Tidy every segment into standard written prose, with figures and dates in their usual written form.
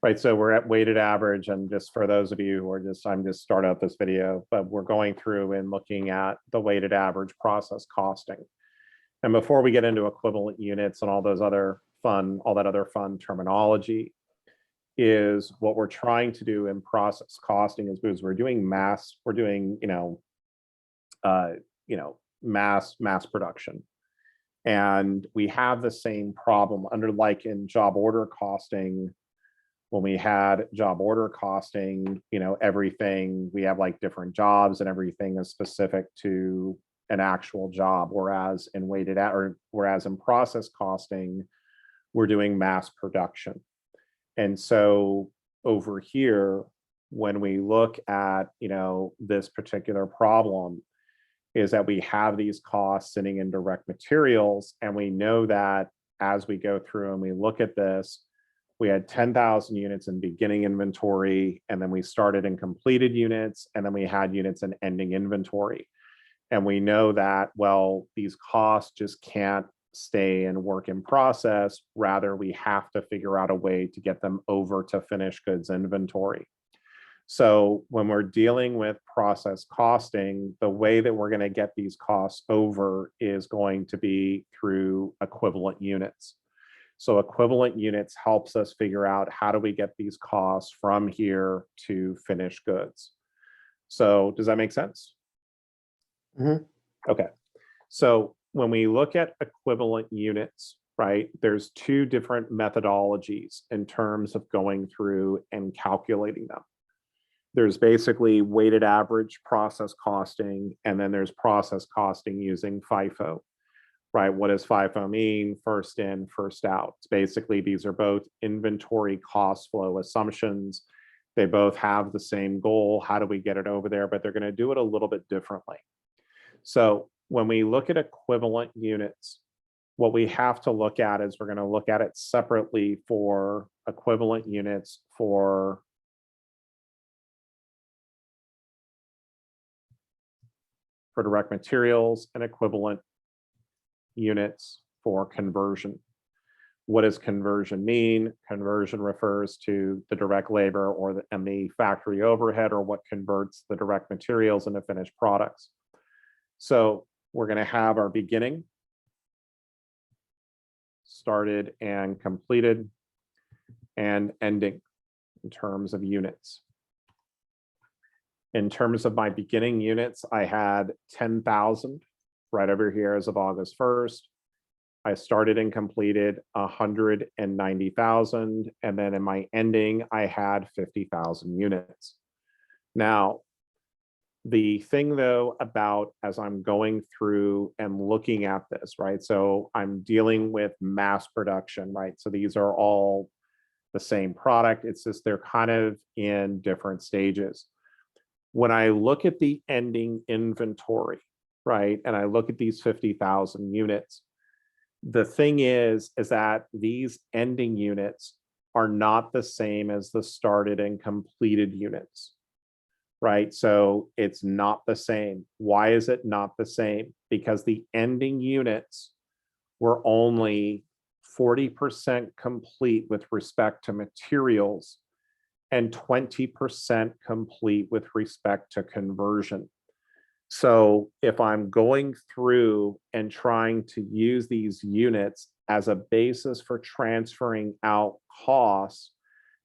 Right, so we're at weighted average, and just for those of you who are I'm just starting out this video, but we're going through and looking at the weighted average process costing. And before we get into equivalent units and all that other fun terminology, is what we're trying to do in process costing is because we're doing mass production. And we have the same problem under, like in job order costing. When we had job order costing, everything, we have like different jobs and everything is specific to an actual job. Whereas in process costing, we're doing mass production. And so over here, when we look at, this particular problem, is that we have these costs sitting in direct materials. And we know that as we go through and we look at this, we had 10,000 units in beginning inventory, and then we started in completed units, and then we had units in ending inventory. And we know that, well, these costs just can't stay in work in process. Rather, we have to figure out a way to get them over to finished goods inventory. So when we're dealing with process costing, the way that we're going to get these costs over is going to be through equivalent units. So equivalent units helps us figure out how do we get these costs from here to finished goods. So does that make sense? Mm-hmm. Okay. So when we look at equivalent units, right, there's two different methodologies in terms of going through and calculating them. There's basically weighted average process costing, and then there's process costing using FIFO. Right, what does FIFO mean? First in, first out. Basically, these are both inventory cost flow assumptions. They both have the same goal. How do we get it over there? But they're going to do it a little bit differently. So when we look at equivalent units, what we have to look at is we're going to look at it separately for equivalent units for direct materials and equivalent units for conversion. What does conversion mean? Conversion refers to the direct labor and the factory overhead, or what converts the direct materials into finished products. So we're going to have our beginning, started and completed, and ending in terms of units. In terms of my beginning units, I had 10,000 right over here as of August 1st. I started and completed 190,000. And then in my ending, I had 50,000 units. Now, the thing though about as I'm going through and looking at this, right? So I'm dealing with mass production, right? So these are all the same product. It's just they're kind of in different stages. When I look at the ending inventory, right, and I look at these 50,000 units, the thing is that these ending units are not the same as the started and completed units, right? So it's not the same. Why is it not the same? Because the ending units were only 40% complete with respect to materials and 20% complete with respect to conversion. So if I'm going through and trying to use these units as a basis for transferring out costs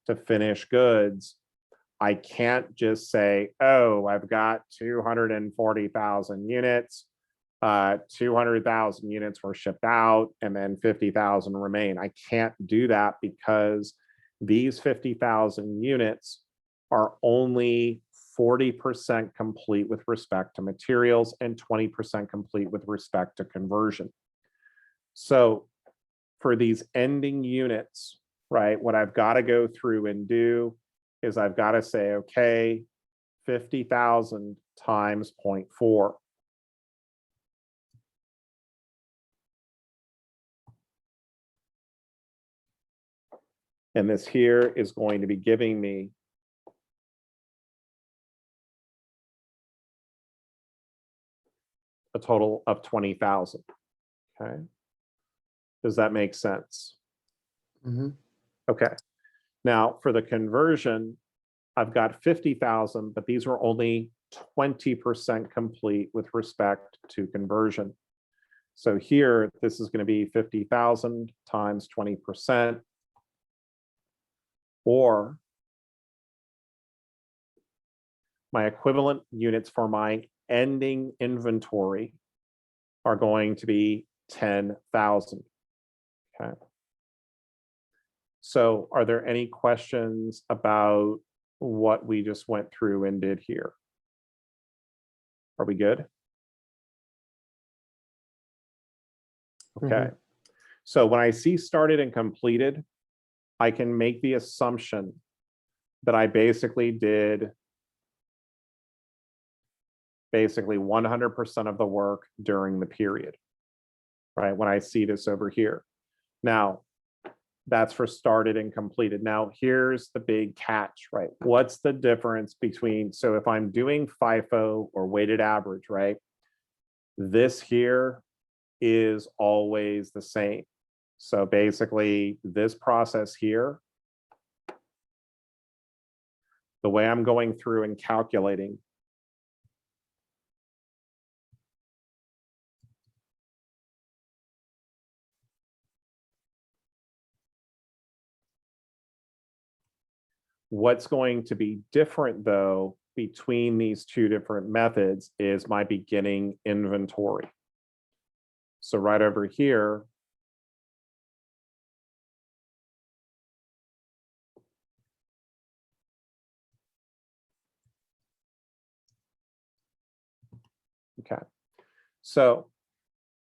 to finished goods, I can't just say, oh, I've got 240,000 units, 200,000 units were shipped out, and then 50,000 remain. I can't do that because these 50,000 units are only 40% complete with respect to materials and 20% complete with respect to conversion. So for these ending units, right, what I've got to go through and do is I've got to say, okay, 50,000 times 0.4. And this here is going to be giving me a total of 20,000. Okay. Does that make sense? Mm-hmm. Okay. Now for the conversion, I've got 50,000, but these were only 20% complete with respect to conversion. So here, this is going to be 50,000 times 20%, or my equivalent units for my ending inventory are going to be 10,000. Okay. So are there any questions about what we just went through and did here? Are we good? Okay. So when I see started and completed, I can make the assumption that I basically did 100% of the work during the period, right? When I see this over here. Now, that's for started and completed. Now, here's the big catch, right? What's the difference between, so if I'm doing FIFO or weighted average, right? This here is always the same. So basically, this process here, the way I'm going through and calculating, what's going to be different though between these two different methods is my beginning inventory. So right over here, okay. So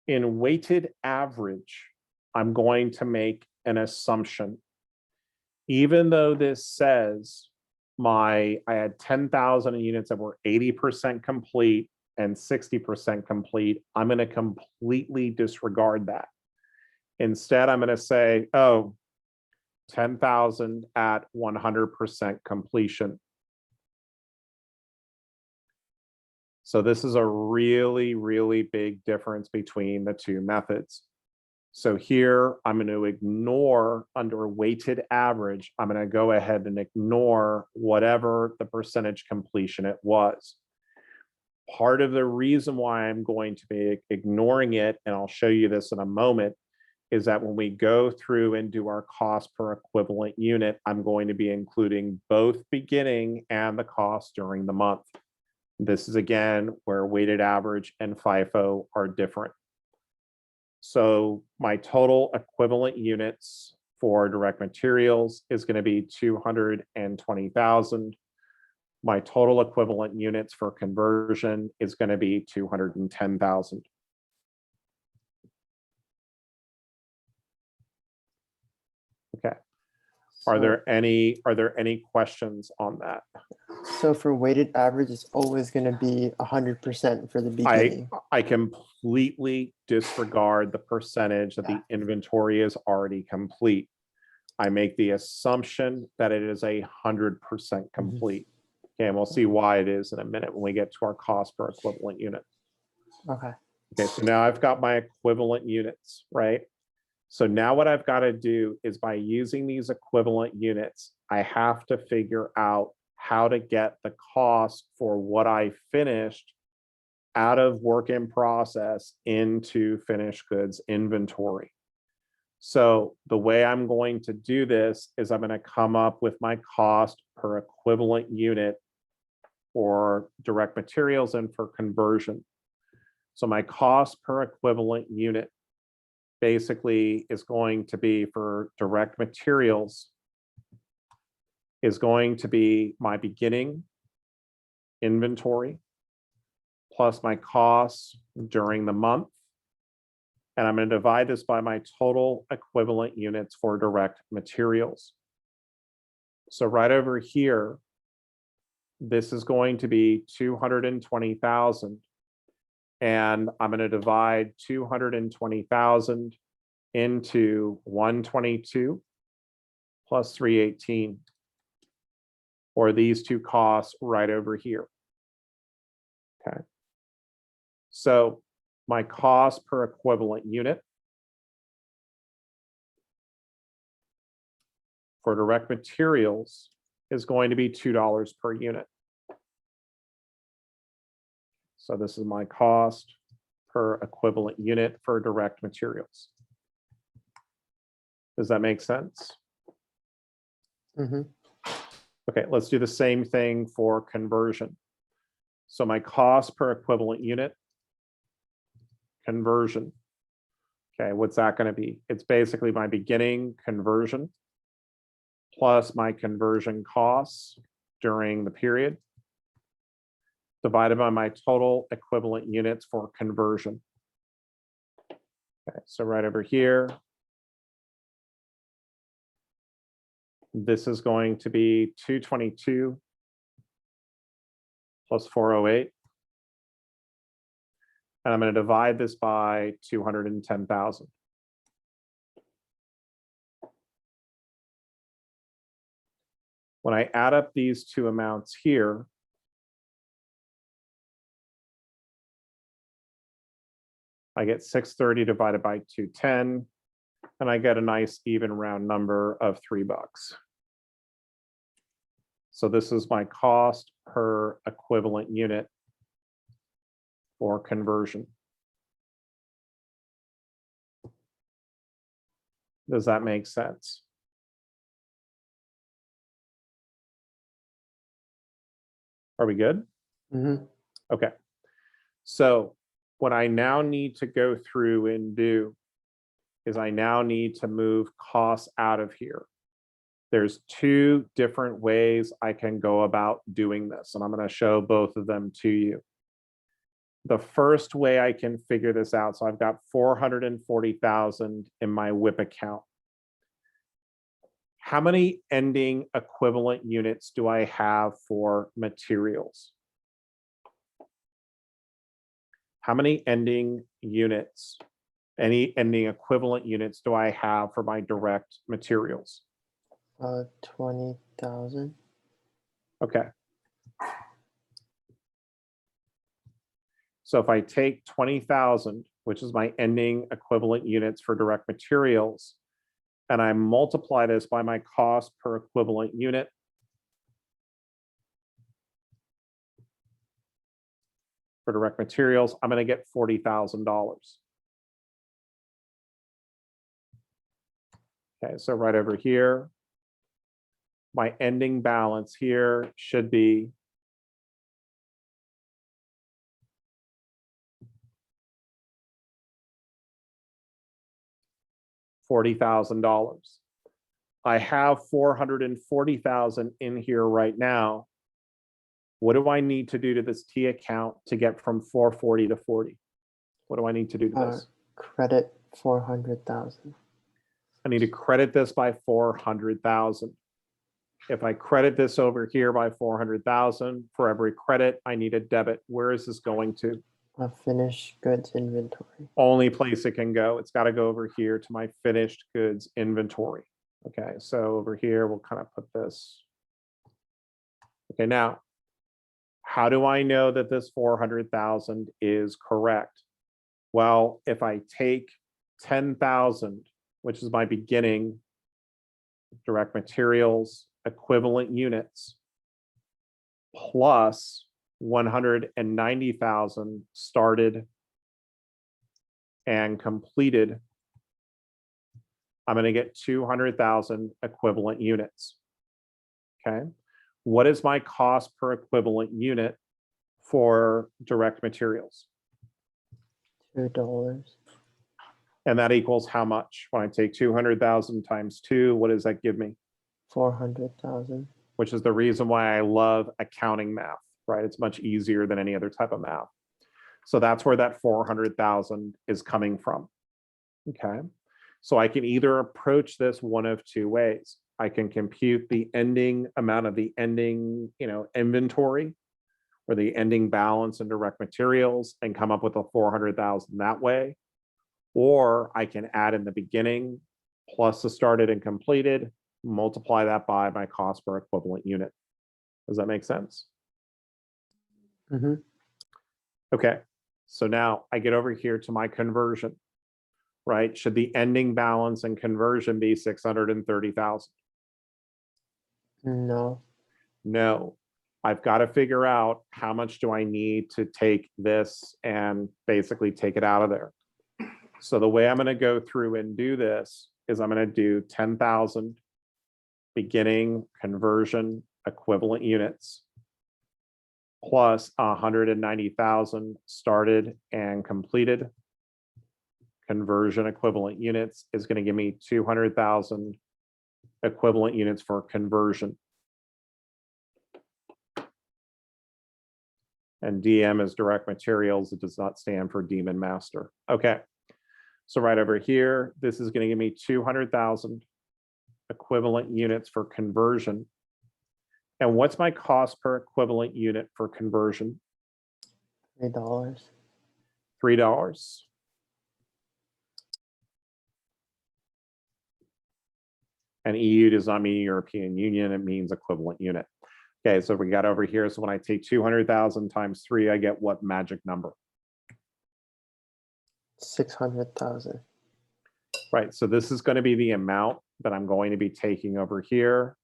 in weighted average, I'm going to make an assumption. Even though this says I had 10,000 units that were 80% complete and 60% complete, I'm going to completely disregard that. Instead, I'm going to say, oh, 10,000 at 100% completion. So this is a really, really big difference between the two methods. So here, I'm going to ignore under weighted average, I'm going to go ahead and ignore whatever the percentage completion it was. Part of the reason why I'm going to be ignoring it, and I'll show you this in a moment, is that when we go through and do our cost per equivalent unit, I'm going to be including both beginning and the cost during the month. This is again where weighted average and FIFO are different. So my total equivalent units for direct materials is going to be 220,000. My total equivalent units for conversion is going to be 210,000. Okay. Are there any questions on that? So for weighted average, it's always going to be 100% for the beginning. I completely disregard the percentage that the inventory is already complete. I make the assumption that it is 100% complete. Okay, and we'll see why it is in a minute when we get to our cost per equivalent unit. Okay. Okay, so now I've got my equivalent units, right? So now what I've got to do is by using these equivalent units, I have to figure out how to get the cost for what I finished out of work in process into finished goods inventory. So the way I'm going to do this is I'm going to come up with my cost per equivalent unit for direct materials and for conversion. So my cost per equivalent unit basically is going to be for direct materials is going to be my beginning inventory plus my costs during the month. And I'm going to divide this by my total equivalent units for direct materials. So right over here, this is going to be 220,000. And I'm going to divide 220,000 into 122 plus 318, or these two costs right over here. Okay. So my cost per equivalent unit for direct materials is going to be $2 per unit. So this is my cost per equivalent unit for direct materials. Does that make sense? Mm-hmm. Okay, let's do the same thing for conversion. So my cost per equivalent unit, conversion. Okay, what's that going to be? It's basically my beginning conversion plus my conversion costs during the period divided by my total equivalent units for conversion. Okay, so right over here, this is going to be 222 plus 408. And I'm going to divide this by 210,000. When I add up these two amounts here, I get 630 divided by 210, and I get a nice even round number of $3. So this is my cost per equivalent unit for conversion. Does that make sense? Are we good? Mm-hmm. Okay. So what I now need to go through and do is I now need to move costs out of here. There's two different ways I can go about doing this, and I'm going to show both of them to you. The first way I can figure this out, so I've got 440,000 in my WIP account. How many ending equivalent units do I have for materials? How many ending units, any ending equivalent units do I have for my direct materials? 20,000. Okay. So if I take 20,000, which is my ending equivalent units for direct materials, and I multiply this by my cost per equivalent unit, for direct materials, I'm going to get $40,000. Okay, so right over here, my ending balance here should be $40,000. I have 440,000 in here right now. What do I need to do to this T account to get from 440 to 40? What do I need to do to this? Credit 400,000. I need to credit this by 400,000. If I credit this over here by 400,000, for every credit, I need a debit. Where is this going to? A finished goods inventory. Only place it can go. It's got to go over here to my finished goods inventory. Okay, so over here, we'll kind of put this. Okay, now, how do I know that this 400,000 is correct? Well, if I take 10,000, which is my beginning direct materials equivalent units, plus 190,000 started and completed, I'm going to get 200,000 equivalent units. Okay. What is my cost per equivalent unit for direct materials? $2. And that equals how much? When I take 200,000 times 2, what does that give me? 400,000. Which is the reason why I love accounting math, right? It's much easier than any other type of math. So that's where that 400,000 is coming from. Okay. So I can either approach this one of two ways. I can compute the ending amount of the ending, inventory or the ending balance in direct materials and come up with a 400,000 that way. Or I can add in the beginning plus the started and completed, multiply that by my cost per equivalent unit. Does that make sense? Mm-hmm. Okay, so now I get over here to my conversion, right? Should the ending balance and conversion be 630,000? No. No, I've got to figure out how much do I need to take this and basically take it out of there. So the way I'm going to go through and do this is I'm going to do 10,000 beginning conversion equivalent units plus 190,000 started and completed conversion equivalent units is going to give me 200,000 equivalent units for conversion. And DM is direct materials. It does not stand for demon master. Okay. So right over here, this is going to give me 200,000 equivalent units for conversion. And what's my cost per equivalent unit for conversion? $3. $3. And EU does not mean European Union, it means equivalent unit. Okay, so we got over here. So when I take 200,000 times 3, I get what magic number? 600,000. Right, so this is going to be the amount that I'm going to be taking over here.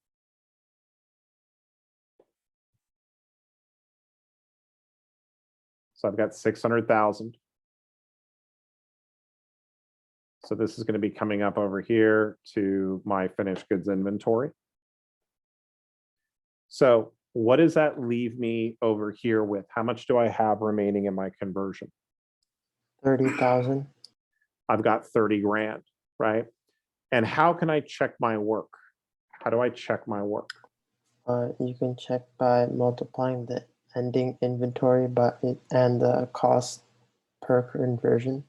So I've got 600,000. So this is going to be coming up over here to my finished goods inventory. So what does that leave me over here with? How much do I have remaining in my conversion? 30,000. I've got 30 grand, right? And how can I check my work? How do I check my work? You can check by multiplying the ending inventory by it and the cost per conversion.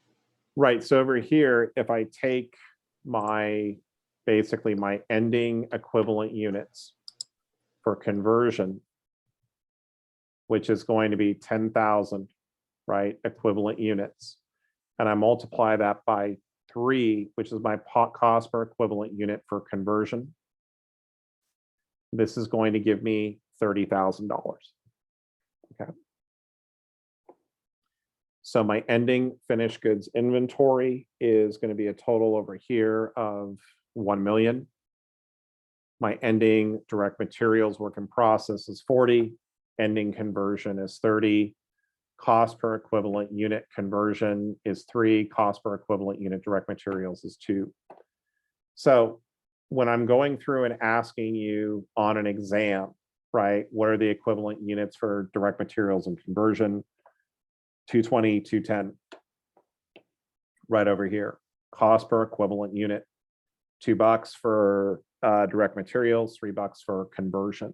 Right, so over here, if I take my, basically my ending equivalent units for conversion, which is going to be 10,000, right, equivalent units, and I multiply that by 3, which is my cost per equivalent unit for conversion, this is going to give me $30,000. Okay. So my ending finished goods inventory is going to be a total over here of 1 million. My ending direct materials work in process is 40. Ending conversion is 30. Cost per equivalent unit conversion is 3. Cost per equivalent unit direct materials is 2. So when I'm going through and asking you on an exam, right, what are the equivalent units for direct materials and conversion? 220, 210, right over here. Cost per equivalent unit, $2 for direct materials, $3 for conversion.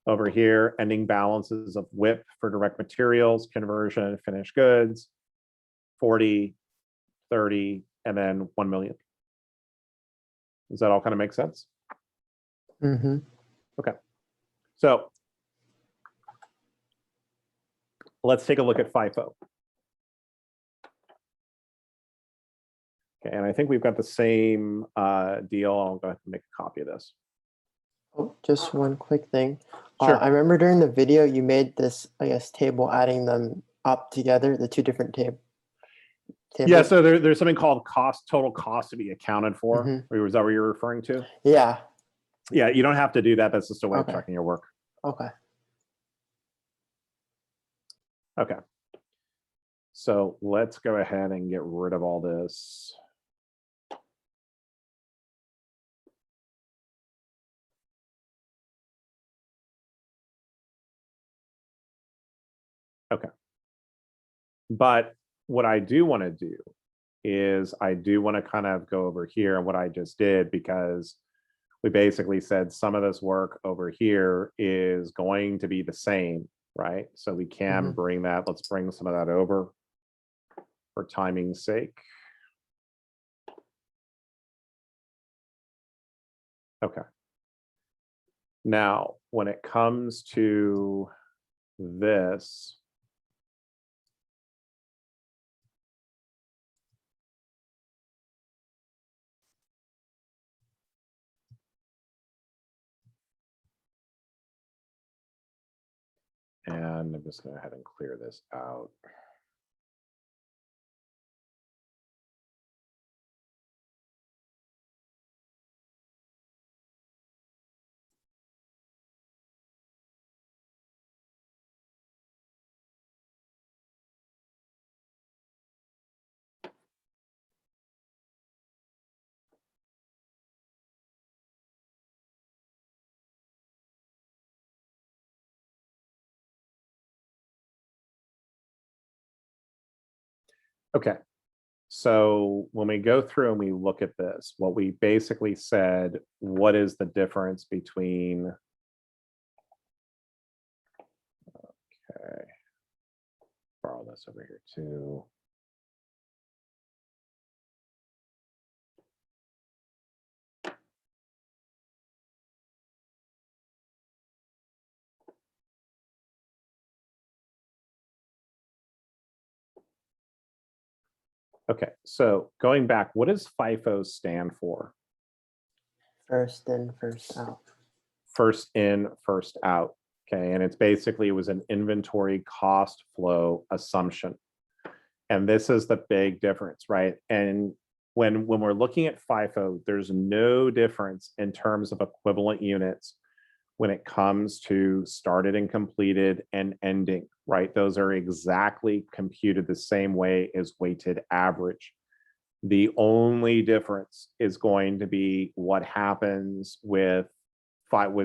Over here, ending balances of WIP for direct materials, conversion, finished goods, 40, 30, and then 1 million. Does that all kind of make sense? Mm-hmm. Okay. So let's take a look at FIFO. Okay, and I think we've got the same deal. I'll go ahead and make a copy of this. Oh, just one quick thing. Sure. I remember during the video you made this, I guess, table adding them up together, the two different tables. Yeah, so there's something called total cost to be accounted for. Mm-hmm. Was that what you're referring to? Yeah. Yeah, you don't have to do that. That's just a way of checking your work. Okay. Okay. So let's go ahead and get rid of all this. Okay. But what I do want to do is I do want to kind of go over here and what I just did, because we basically said some of this work over here is going to be the same, right? So we can bring that, let's bring some of that over for timing's sake. Okay. Now, when it comes to this, and I'm just going to go ahead and clear this out. Okay. So when we go through and we look at this, what we basically said, what is the difference between, okay, borrow this over here too. Okay, so going back, what does FIFO stand for? First in, first out. First in, first out. Okay, and it's basically, it was an inventory cost flow assumption. And this is the big difference, right? And when we're looking at FIFO, there's no difference in terms of equivalent units when it comes to started and completed and ending, right? Those are exactly computed the same way as weighted average. The only difference is going to be what happens with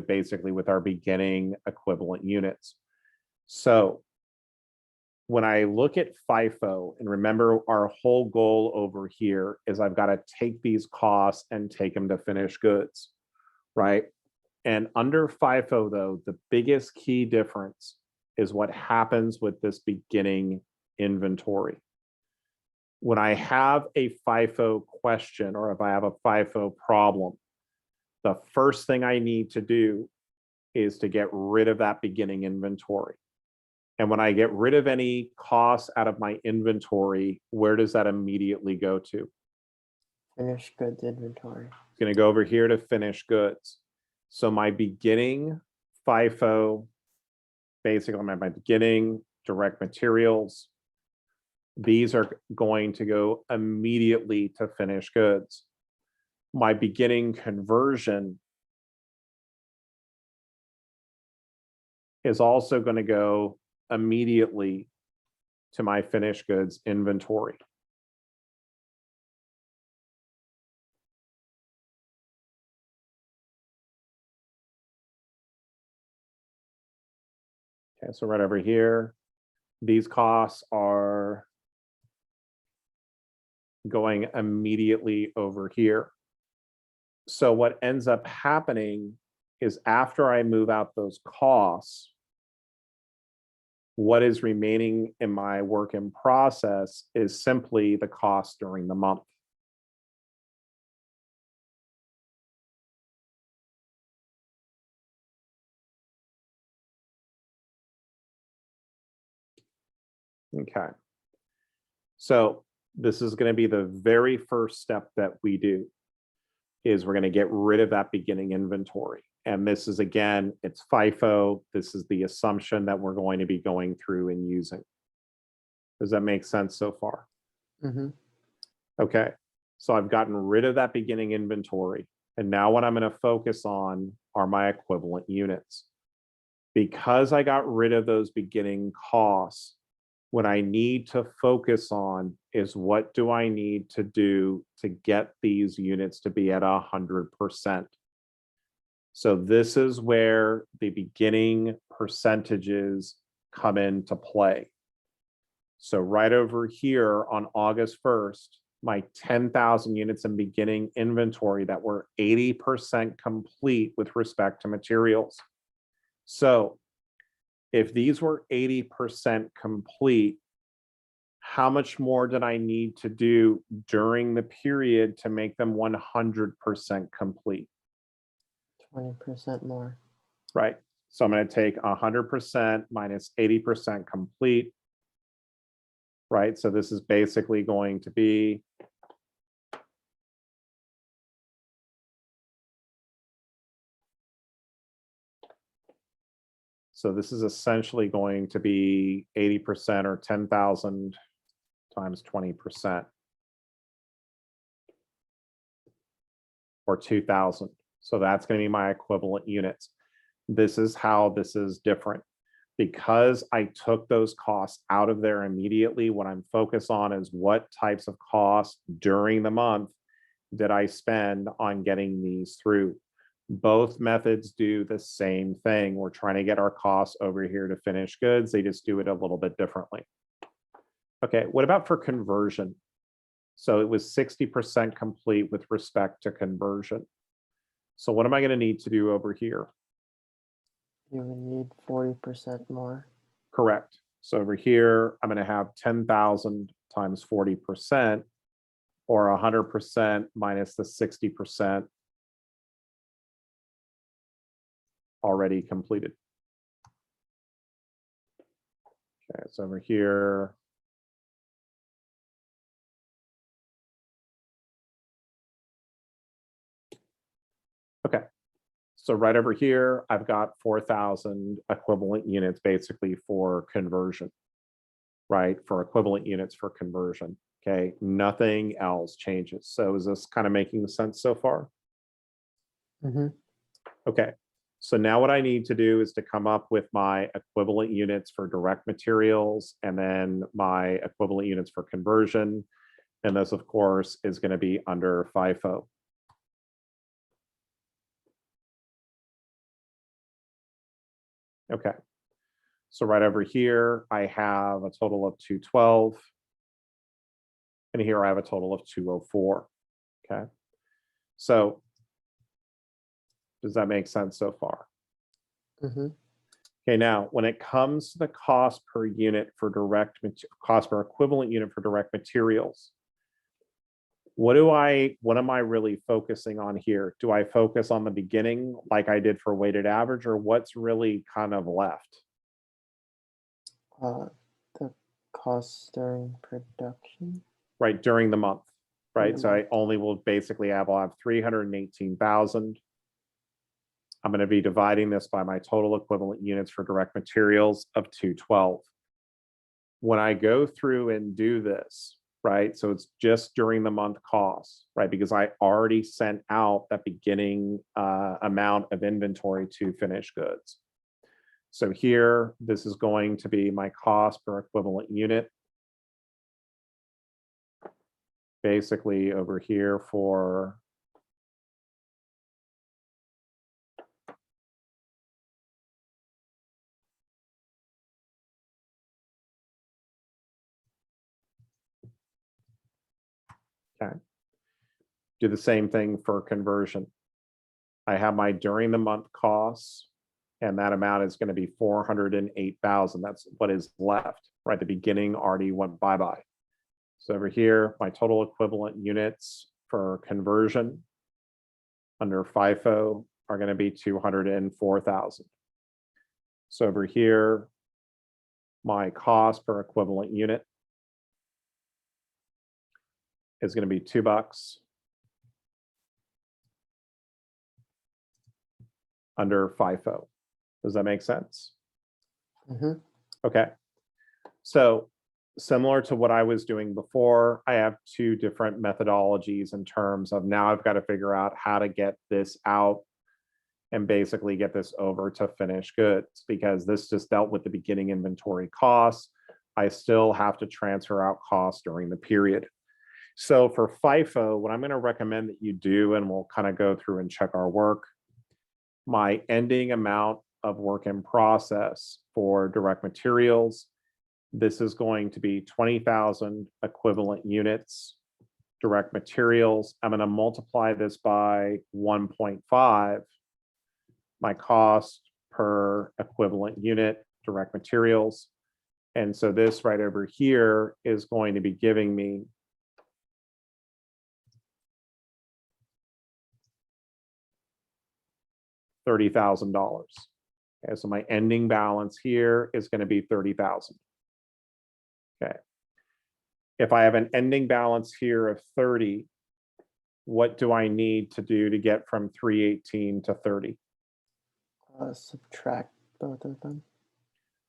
basically with our beginning equivalent units. So when I look at FIFO, and remember our whole goal over here is I've got to take these costs and take them to finished goods, right? And under FIFO, though, the biggest key difference is what happens with this beginning inventory. When I have a FIFO question, or if I have a FIFO problem, the first thing I need to do is to get rid of that beginning inventory. And when I get rid of any costs out of my inventory, where does that immediately go to? Finished goods inventory. It's going to go over here to finished goods. So my beginning FIFO, basically my beginning direct materials, these are going to go immediately to finished goods. My beginning conversion is also going to go immediately to my finished goods inventory. Okay, so right over here, these costs are going immediately over here. So what ends up happening is after I move out those costs, what is remaining in my work in process is simply the cost during the month. Okay. So this is going to be the very first step that we do, is we're going to get rid of that beginning inventory. And this is, again, it's FIFO. This is the assumption that we're going to be going through and using. Does that make sense so far? Mm-hmm. Okay. So I've gotten rid of that beginning inventory. And now what I'm going to focus on are my equivalent units. Because I got rid of those beginning costs, what I need to focus on is what do I need to do to get these units to be at 100%. So this is where the beginning percentages come into play. So right over here on August 1st, my 10,000 units in beginning inventory that were 80% complete with respect to materials. So if these were 80% complete, how much more did I need to do during the period to make them 100% complete? 20% more. Right. So I'm going to take 100% minus 80% complete. Right. So this is basically going to be so this is essentially going to be 80% or 10,000 times 20% or 2,000. So that's going to be my equivalent units. This is how this is different. Because I took those costs out of there immediately, what I'm focused on is what types of costs during the month did I spend on getting these through. Both methods do the same thing. We're trying to get our costs over here to finished goods. They just do it a little bit differently. Okay, what about for conversion? So it was 60% complete with respect to conversion. So what am I going to need to do over here? You would need 40% more. Correct. So over here, I'm going to have 10,000 times 40%, or 100% minus the 60% already completed. Okay, so over here, okay. So right over here, I've got 4,000 equivalent units basically for conversion, right? For equivalent units for conversion. Okay, nothing else changes. So is this kind of making sense so far? Mm-hmm. Okay, so now what I need to do is to come up with my equivalent units for direct materials and then my equivalent units for conversion. And this, of course, is going to be under FIFO. Okay, so right over here, I have a total of 212. And here I have a total of 204. Okay, so does that make sense so far? Mm-hmm. Okay, now when it comes to the cost per unit for cost per equivalent unit for direct materials, what am I really focusing on here? Do I focus on the beginning like I did for weighted average, or what's really kind of left? The cost during production. Right, during the month, right? So I month. only will basically I'll have 318,000. I'm going to be dividing this by my total equivalent units for direct materials of 212. When I go through and do this, right? So it's just during the month costs, right? Because I already sent out that beginning amount of inventory to finished goods. So here, this is going to be my cost per equivalent unit. Basically over here for okay. Do the same thing for conversion. I have my during the month costs, and that amount is going to be 408,000. That's what is left, right? The beginning already went bye-bye. So over here, my total equivalent units for conversion under FIFO are going to be 204,000. So over here, my cost per equivalent unit is going to be $2 under FIFO. Does that make sense? Mm-hmm. Okay. So similar to what I was doing before, I have two different methodologies in terms of now I've got to figure out how to get this out and basically get this over to finished goods, because this just dealt with the beginning inventory costs. I still have to transfer out costs during the period. So for FIFO, what I'm going to recommend that you do, and we'll kind of go through and check our work, my ending amount of work in process for direct materials, this is going to be 20,000 equivalent units direct materials. I'm going to multiply this by 1.5, my cost per equivalent unit direct materials. And so this right over here is going to be giving me $30,000. Okay, so my ending balance here is going to be 30,000. Okay. If I have an ending balance here of 30, what do I need to do to get from 318 to 30? Subtract both of them.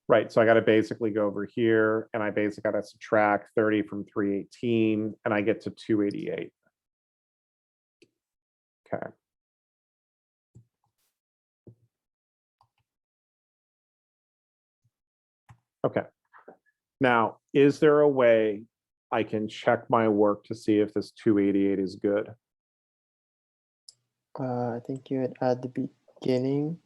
Right, so I got to basically go over here and I basically got to subtract 30 from 318 and I get to 288. Okay. Okay. Now, is there a way I can check my work to see if this 288 is good? I think you would add the beginning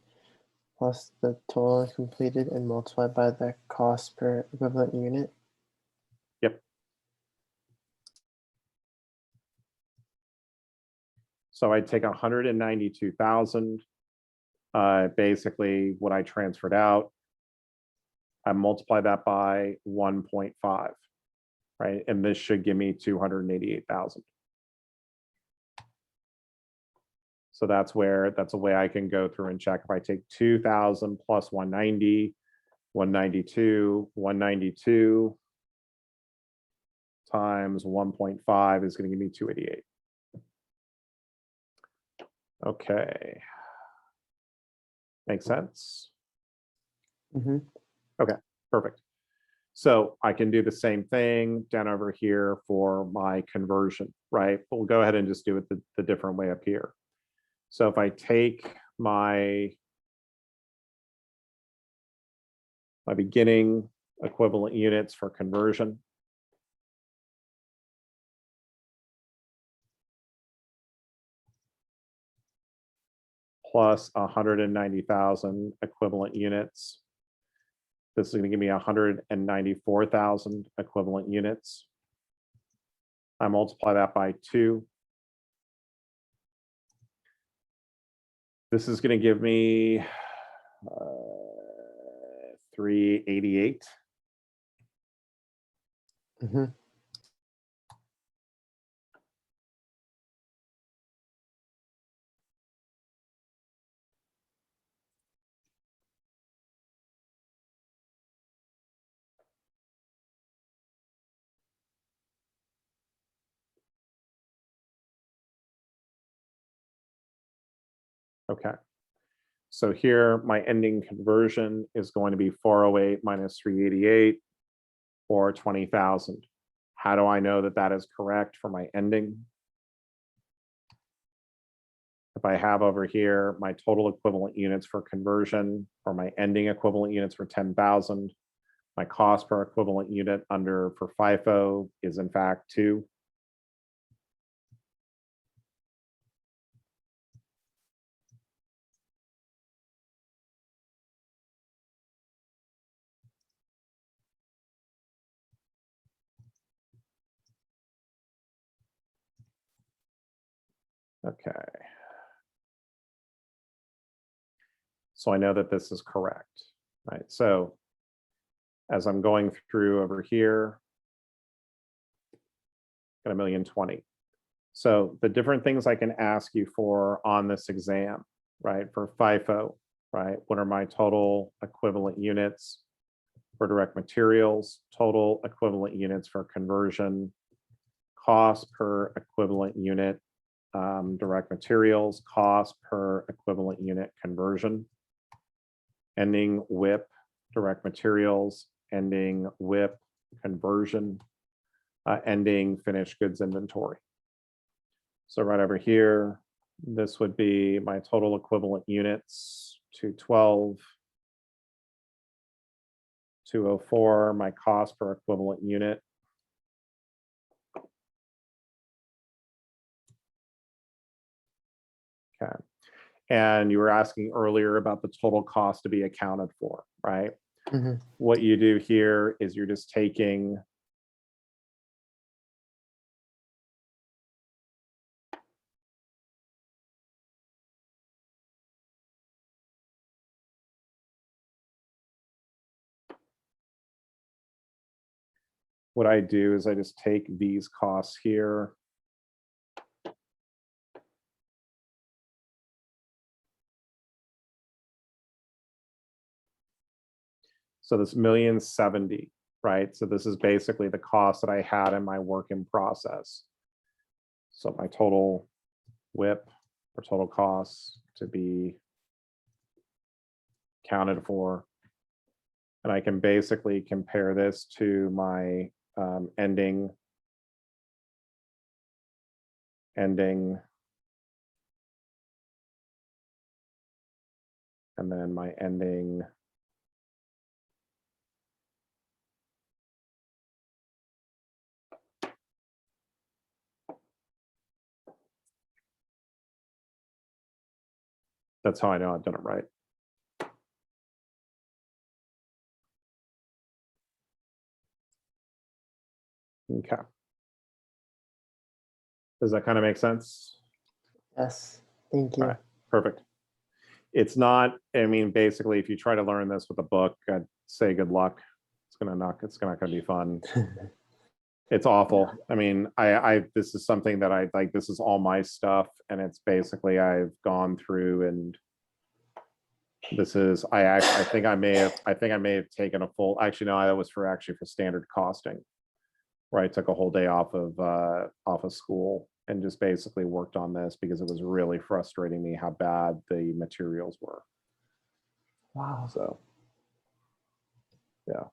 plus the total completed and multiply by the cost per equivalent unit. Yep. So I take 192,000, basically what I transferred out. I multiply that by 1.5, right? And this should give me 288,000. So that's a way I can go through and check. If I take 2,000 plus 190, 192 times 1.5 is going to give me 288. Okay. Makes sense? Mm-hmm. Okay, perfect. So I can do the same thing down over here for my conversion, right? But we'll go ahead and just do it the different way up here. So if I take my beginning equivalent units for conversion, plus 190,000 equivalent units. This is going to give me 194,000 equivalent units. I multiply that by 2. This is going to give me 388. Mm-hmm. Okay. So here, my ending conversion is going to be 408 minus 388, or 20,000. How do I know that that is correct for my ending? If I have over here my total equivalent units for conversion, or my ending equivalent units for 10,000, my cost per equivalent unit for FIFO is in fact 2. Okay. So I know that this is correct, right? So as I'm going through over here, got 1,020,000. So the different things I can ask you for on this exam, right? For FIFO, right? What are my total equivalent units for direct materials, total equivalent units for conversion, cost per equivalent unit direct materials, cost per equivalent unit conversion, ending WIP direct materials, ending WIP conversion, ending finished goods inventory. So right over here, this would be my total equivalent units, 212, 204, my cost per equivalent unit. Okay. And you were asking earlier about the total cost to be accounted for, right? Mm-hmm. What you do here is you're just taking what I do is I just take these costs here. So this 1,070,000, right? So this is basically the cost that I had in my work in process. So my total WIP or total costs to be accounted for. And I can basically compare this to my ending, and then my ending. That's how I know I've done it right. Okay. Does that kind of make sense? Yes. Thank you. All right, perfect. It's not, I mean, basically, if you try to learn this with a book, I'd say good luck. It's not gonna be fun. It's awful. I mean, this is something that I like, this is all my stuff, and it's basically I've gone through and this is, I think I may have taken a full, actually, no, that was for standard costing, where I took a whole day off of school and just basically worked on this because it was really frustrating me how bad the materials were. Wow. So, yeah.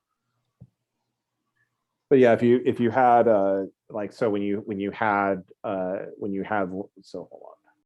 But yeah, if you had like, so when you had so hold